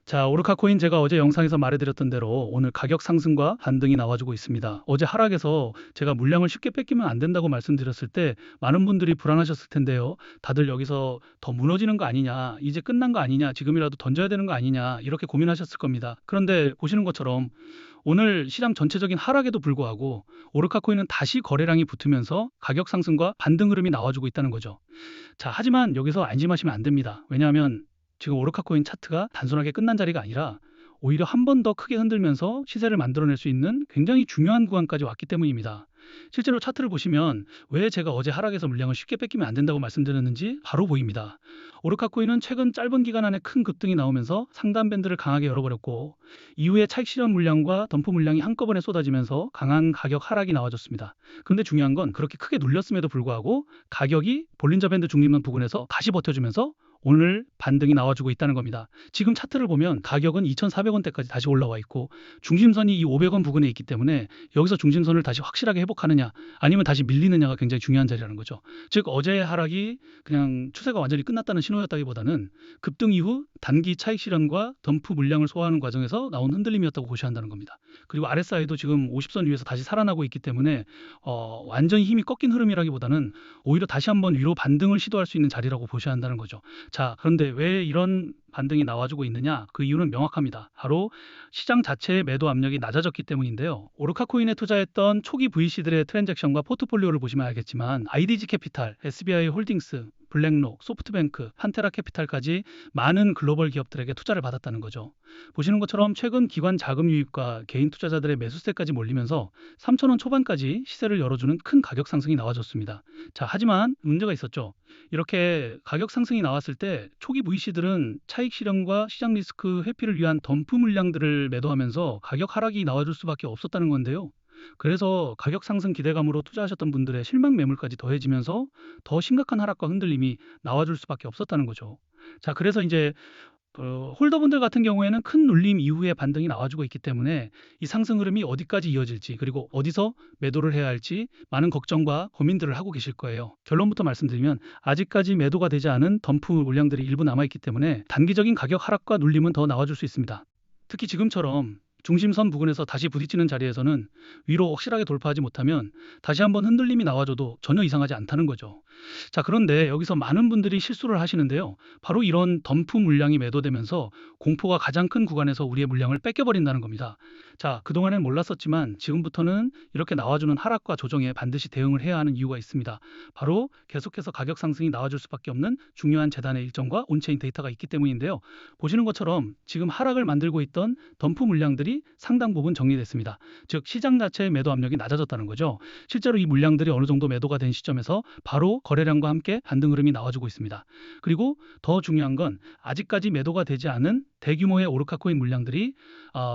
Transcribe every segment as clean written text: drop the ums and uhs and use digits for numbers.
자, 오르카코인 제가 어제 영상에서 말해드렸던 대로 오늘 가격 상승과 반등이 나와주고 있습니다. 어제 하락에서 제가 물량을 쉽게 뺏기면 안 된다고 말씀드렸을 때 많은 분들이 불안하셨을 텐데요. 다들 여기서 더 무너지는 거 아니냐, 이제 끝난 거 아니냐, 지금이라도 던져야 되는 거 아니냐, 이렇게 고민하셨을 겁니다. 그런데 보시는 것처럼 오늘 시장 전체적인 하락에도 불구하고 오르카코인은 다시 거래량이 붙으면서 가격 상승과 반등 흐름이 나와주고 있다는 거죠. 자, 하지만 여기서 안심하시면 안 됩니다. 왜냐하면 지금 오르카코인 차트가 단순하게 끝난 자리가 아니라 오히려 한 번 더 크게 흔들면서 시세를 만들어낼 수 있는 굉장히 중요한 구간까지 왔기 때문입니다. 실제로 차트를 보시면 왜 제가 어제 하락에서 물량을 쉽게 뺏기면 안 된다고 말씀드렸는지 바로 보입니다. 오르카코인은 최근 짧은 기간 안에 큰 급등이 나오면서 상단 밴드를 강하게 열어버렸고 이후에 차익 실현 물량과 덤프 물량이 한꺼번에 쏟아지면서 강한 가격 하락이 나와줬습니다. 그런데 중요한 건 그렇게 크게 눌렸음에도 불구하고 가격이 볼린저 밴드 중립선 부근에서 다시 버텨주면서 오늘 반등이 나와주고 있다는 겁니다. 지금 차트를 보면 가격은 2,400원대까지 다시 올라와 있고 중심선이 이 500원 부근에 있기 때문에 여기서 중심선을 다시 확실하게 회복하느냐 아니면 다시 밀리느냐가 굉장히 중요한 자리라는 거죠. 즉 어제의 하락이 그냥 추세가 완전히 끝났다는 신호였다기보다는 급등 이후 단기 차익 실현과 덤프 물량을 소화하는 과정에서 나온 흔들림이었다고 보셔야 한다는 겁니다. 그리고 RSI도 지금 50선 위에서 다시 살아나고 있기 때문에 완전히 힘이 꺾인 흐름이라기보다는 오히려 다시 한번 위로 반등을 시도할 수 있는 자리라고 보셔야 한다는 거죠. 자, 그런데 왜 이런 반등이 나와주고 있느냐? 그 이유는 명확합니다. 바로 시장 자체의 매도 압력이 낮아졌기 때문인데요. 오르카코인에 투자했던 초기 VC들의 트랜잭션과 포트폴리오를 보시면 알겠지만 IDG 캐피탈, SBI 홀딩스, 블랙록, 소프트뱅크, 판테라 캐피탈까지 많은 글로벌 기업들에게 투자를 받았다는 거죠. 보시는 것처럼 최근 기관 자금 유입과 개인 투자자들의 매수세까지 몰리면서 3,000원 초반까지 시세를 열어주는 큰 가격 상승이 나와줬습니다. 자, 하지만 문제가 있었죠. 이렇게 가격 상승이 나왔을 때 초기 VC들은 차익 실현과 시장 리스크 회피를 위한 덤프 물량들을 매도하면서 가격 하락이 나와줄 수밖에 없었다는 건데요. 그래서 가격 상승 기대감으로 투자하셨던 분들의 실망 매물까지 더해지면서 더 심각한 하락과 흔들림이 나와줄 수밖에 없었다는 거죠. 자, 그래서 이제 홀더분들 같은 경우에는 큰 눌림 이후에 반등이 나와주고 있기 때문에 이 상승 흐름이 어디까지 이어질지 그리고 어디서 매도를 해야 할지 많은 걱정과 고민들을 하고 계실 거예요. 결론부터 말씀드리면 아직까지 매도가 되지 않은 덤프 물량들이 일부 남아있기 때문에 단기적인 가격 하락과 눌림은 더 나와줄 수 있습니다. 특히 지금처럼 중심선 부근에서 다시 부딪히는 자리에서는 위로 확실하게 돌파하지 못하면 다시 한번 흔들림이 나와줘도 전혀 이상하지 않다는 거죠. 자, 그런데 여기서 많은 분들이 실수를 하시는데요. 바로 이런 덤프 물량이 매도되면서 공포가 가장 큰 구간에서 우리의 물량을 뺏겨버린다는 겁니다. 자, 그동안엔 몰랐었지만 지금부터는 이렇게 나와주는 하락과 조정에 반드시 대응을 해야 하는 이유가 있습니다. 바로 계속해서 가격 상승이 나와줄 수밖에 없는 중요한 재단의 일정과 온체인 데이터가 있기 때문인데요. 보시는 것처럼 지금 하락을 만들고 있던 덤프 물량들이 상당 부분 정리됐습니다. 즉 시장 자체의 매도 압력이 낮아졌다는 거죠. 실제로 이 물량들이 어느 정도 매도가 된 시점에서 바로 거래량과 함께 반등 흐름이 나와주고 있습니다. 그리고 더 중요한 건 아직까지 매도가 되지 않은 대규모의 오르카코인 물량들이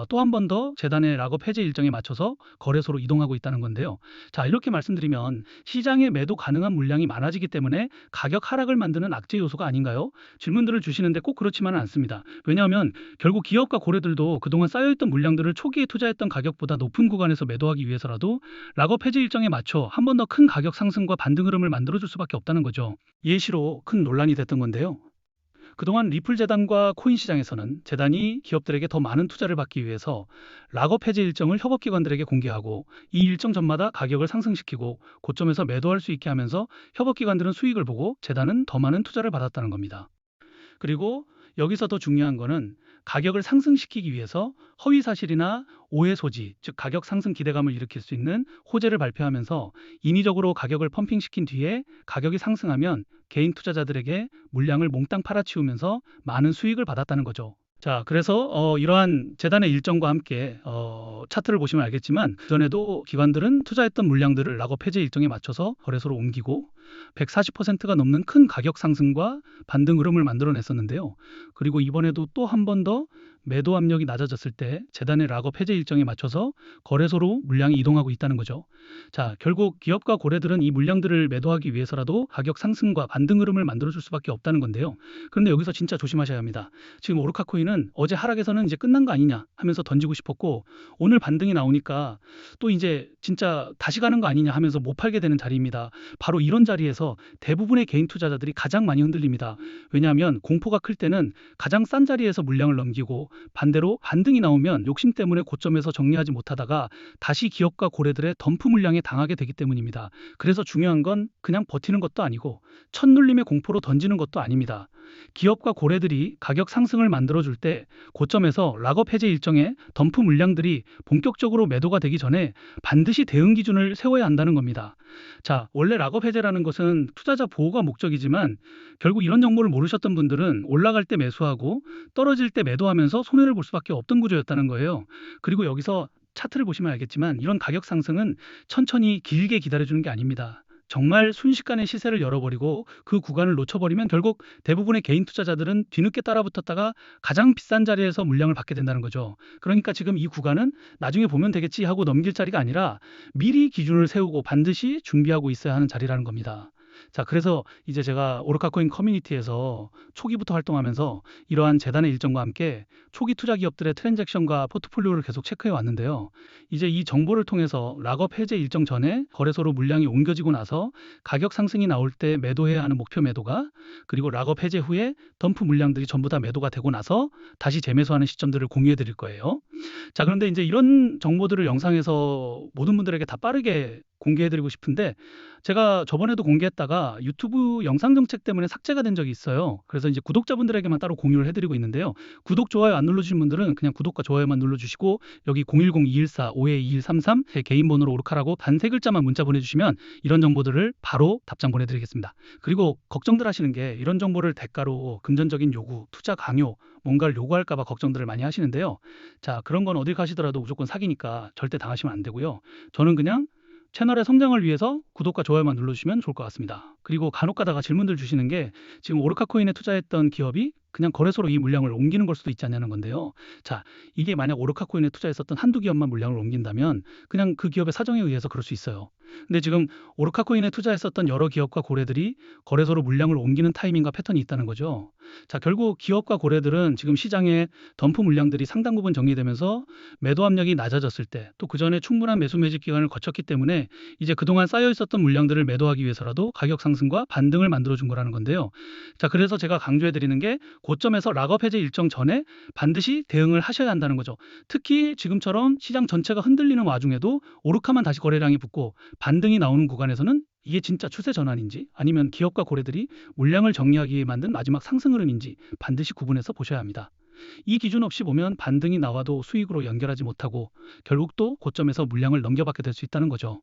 또 한 번 더 재단의 락업 해제 일정에 맞춰서 거래소로 이동하고 있다는 건데요. 자, 이렇게 말씀드리면 시장에 매도 가능한 물량이 많아지기 때문에 가격 하락을 만드는 악재 요소가 아닌가요? 질문들을 주시는데 꼭 그렇지만은 않습니다. 왜냐하면 결국 기업과 고래들도 그동안 쌓여있던 물량들을 초기에 투자했던 가격보다 높은 구간에서 매도하기 위해서라도 락업 해제 일정에 맞춰 한 번 더 큰 가격 상승과 반등 흐름을 만들어줄 수밖에 없다는 거죠. 예시로 큰 논란이 됐던 건데요. 그동안 리플 재단과 코인 시장에서는 재단이 기업들에게 더 많은 투자를 받기 위해서 락업 해제 일정을 협업기관들에게 공개하고 이 일정 전마다 가격을 상승시키고 고점에서 매도할 수 있게 하면서 협업기관들은 수익을 보고 재단은 더 많은 투자를 받았다는 겁니다. 그리고 여기서 더 중요한 거는 가격을 상승시키기 위해서 허위 사실이나 오해 소지, 즉 가격 상승 기대감을 일으킬 수 있는 호재를 발표하면서 인위적으로 가격을 펌핑시킨 뒤에 가격이 상승하면 개인 투자자들에게 물량을 몽땅 팔아치우면서 많은 수익을 받았다는 거죠. 자, 그래서 이러한 재단의 일정과 함께 차트를 보시면 알겠지만 그전에도 기관들은 투자했던 물량들을 락업 해제 일정에 맞춰서 거래소로 옮기고 140%가 넘는 큰 가격 상승과 반등 흐름을 만들어냈었는데요. 그리고 이번에도 또 한 번 더 매도 압력이 낮아졌을 때 재단의 락업 해제 일정에 맞춰서 거래소로 물량이 이동하고 있다는 거죠. 자, 결국 기업과 고래들은 이 물량들을 매도하기 위해서라도 가격 상승과 반등 흐름을 만들어줄 수밖에 없다는 건데요. 그런데 여기서 진짜 조심하셔야 합니다. 지금 오르카코인은 어제 하락에서는 이제 끝난 거 아니냐 하면서 던지고 싶었고 오늘 반등이 나오니까 또 이제 진짜 다시 가는 거 아니냐 하면서 못 팔게 되는 자리입니다. 바로 이런 자리에서 대부분의 개인 투자자들이 가장 많이 흔들립니다. 왜냐하면 공포가 클 때는 가장 싼 자리에서 물량을 넘기고 반대로 반등이 나오면 욕심 때문에 고점에서 정리하지 못하다가 다시 기업과 고래들의 덤프 물량에 당하게 되기 때문입니다. 그래서 중요한 건 그냥 버티는 것도 아니고 첫눌림의 공포로 던지는 것도 아닙니다. 기업과 고래들이 가격 상승을 만들어줄 때 고점에서 락업 해제 일정에 덤프 물량들이 본격적으로 매도가 되기 전에 반드시 대응 기준을 세워야 한다는 겁니다. 자, 원래 락업 해제라는 것은 투자자 보호가 목적이지만 결국 이런 정보를 모르셨던 분들은 올라갈 때 매수하고 떨어질 때 매도하면서 손해를 볼 수밖에 없던 구조였다는 거예요. 그리고 여기서 차트를 보시면 알겠지만 이런 가격 상승은 천천히 길게 기다려주는 게 아닙니다. 정말 순식간에 시세를 열어버리고 그 구간을 놓쳐버리면 결국 대부분의 개인 투자자들은 뒤늦게 따라붙었다가 가장 비싼 자리에서 물량을 받게 된다는 거죠. 그러니까 지금 이 구간은 나중에 보면 되겠지 하고 넘길 자리가 아니라 미리 기준을 세우고 반드시 준비하고 있어야 하는 자리라는 겁니다. 자, 그래서 이제 제가 오르카코인 커뮤니티에서 초기부터 활동하면서 이러한 재단의 일정과 함께 초기 투자 기업들의 트랜잭션과 포트폴리오를 계속 체크해 왔는데요. 이제 이 정보를 통해서 락업 해제 일정 전에 거래소로 물량이 옮겨지고 나서 가격 상승이 나올 때 매도해야 하는 목표 매도가 그리고 락업 해제 후에 덤프 물량들이 전부 다 매도가 되고 나서 다시 재매수하는 시점들을 공유해 드릴 거예요. 자, 그런데 이제 이런 정보들을 영상에서 모든 분들에게 다 빠르게 공개해드리고 싶은데 제가 저번에도 공개했다가 유튜브 영상 정책 때문에 삭제가 된 적이 있어요. 그래서 이제 구독자분들에게만 따로 공유를 해드리고 있는데요. 구독, 좋아요 안 눌러주신 분들은 그냥 구독과 좋아요만 눌러주시고 여기 010-214-522133 제 개인 번호로 오르카라고 단 세 글자만 문자 보내주시면 이런 정보들을 바로 답장 보내드리겠습니다. 그리고 걱정들 하시는 게 이런 정보를 대가로 금전적인 요구, 투자 강요, 뭔가를 요구할까봐 걱정들을 많이 하시는데요. 자, 그런 건 어딜 가시더라도 무조건 사기니까 절대 당하시면 안 되고요. 저는 그냥 채널의 성장을 위해서 구독과 좋아요만 눌러주시면 좋을 것 같습니다. 그리고 간혹 가다가 질문들 주시는 게 지금 오르카코인에 투자했던 기업이 그냥 거래소로 이 물량을 옮기는 걸 수도 있지 않냐는 건데요. 자, 이게 만약 오르카코인에 투자했었던 한두 기업만 물량을 옮긴다면 그냥 그 기업의 사정에 의해서 그럴 수 있어요. 근데 지금 오르카코인에 투자했었던 여러 기업과 고래들이 거래소로 물량을 옮기는 타이밍과 패턴이 있다는 거죠. 자, 결국 기업과 고래들은 지금 시장에 덤프 물량들이 상당 부분 정리되면서 매도 압력이 낮아졌을 때 또 그 전에 충분한 매수 매집 기간을 거쳤기 때문에 이제 그동안 쌓여 있었던 물량들을 매도하기 위해서라도 가격 상승과 반등을 만들어 준 거라는 건데요. 자, 그래서 제가 강조해 드리는 게 고점에서 락업 해제 일정 전에 반드시 대응을 하셔야 한다는 거죠. 특히 지금처럼 시장 전체가 흔들리는 와중에도 오르카만 다시 거래량이 붙고 반등이 나오는 구간에서는 이게 진짜 추세 전환인지 아니면 기업과 고래들이 물량을 정리하기 위해 만든 마지막 상승 흐름인지 반드시 구분해서 보셔야 합니다. 이 기준 없이 보면 반등이 나와도 수익으로 연결하지 못하고 결국 또 고점에서 물량을 넘겨받게 될 수 있다는 거죠.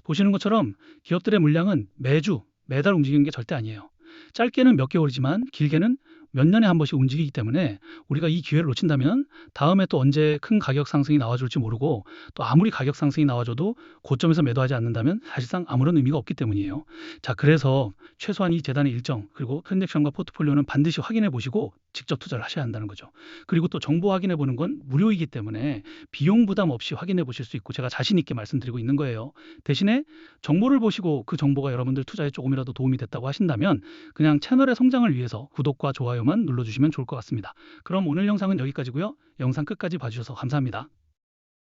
보시는 것처럼 기업들의 물량은 매주, 매달 움직이는 게 절대 아니에요. 짧게는 몇 개월이지만 길게는 몇 년에 한 번씩 움직이기 때문에 우리가 이 기회를 놓친다면 다음에 또 언제 큰 가격 상승이 나와줄지 모르고 또 아무리 가격 상승이 나와줘도 고점에서 매도하지 않는다면 사실상 아무런 의미가 없기 때문이에요. 자, 그래서 최소한 이 재단의 일정 그리고 트랜잭션과 포트폴리오는 반드시 확인해 보시고 직접 투자를 하셔야 한다는 거죠. 그리고 또 정보 확인해 보는 건 무료이기 때문에 비용 부담 없이 확인해 보실 수 있고 제가 자신 있게 말씀드리고 있는 거예요. 대신에 정보를 보시고 그 정보가 여러분들 투자에 조금이라도 도움이 됐다고 하신다면 그냥 채널의 성장을 위해서 구독과 좋아요만 눌러주시면 좋을 것 같습니다. 그럼 오늘 영상은 여기까지고요. 영상 끝까지 봐주셔서 감사합니다.